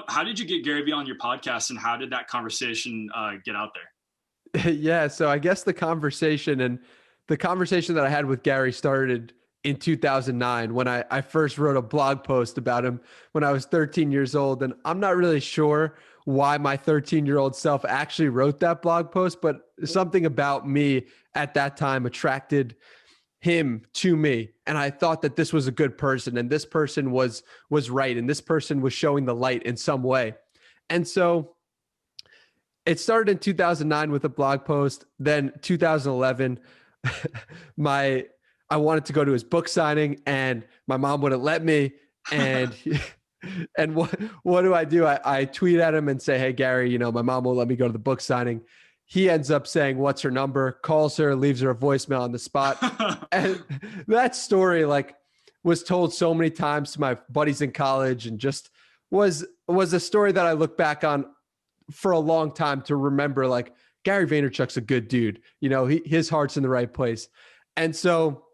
How did you get Gary Vee on your podcast, and how did that conversation get out there? Yeah. So I guess the conversation that I had with Gary started in 2009 when I first wrote a blog post about him when I was 13 years old. And I'm not really sure why my 13-year-old self actually wrote that blog post, but something about me at that time attracted him to me. And I thought that this was a good person, and this person was right, and this person was showing the light in some way. And so it started in 2009 with a blog post. Then 2011, I wanted to go to his book signing, and my mom wouldn't let me. And and what do? I tweet at him and say, "Hey Gary, my mom won't let me go to the book signing." He ends up saying, "What's her number?" Calls her, leaves her a voicemail on the spot. And that story was told so many times to my buddies in college, and just was a story that I look back on for a long time to remember, Gary Vaynerchuk's a good dude. His heart's in the right place. And so,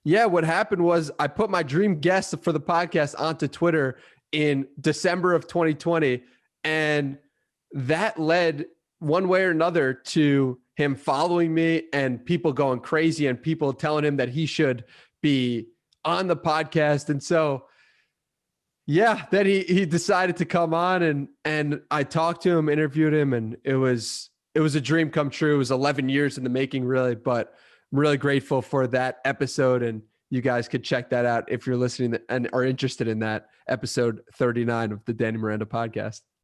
yeah, what happened was I put my dream guest for the podcast onto Twitter in December of 2020. And that led one way or another to him following me and people going crazy and people telling him that he should be on the podcast. And so, yeah, then he decided to come on, and I talked to him, interviewed him, and it was a dream come true. It was 11 years in the making, really, but I'm really grateful for that episode. And you guys could check that out if you're listening and are interested in that, episode 39 of the Danny Miranda podcast.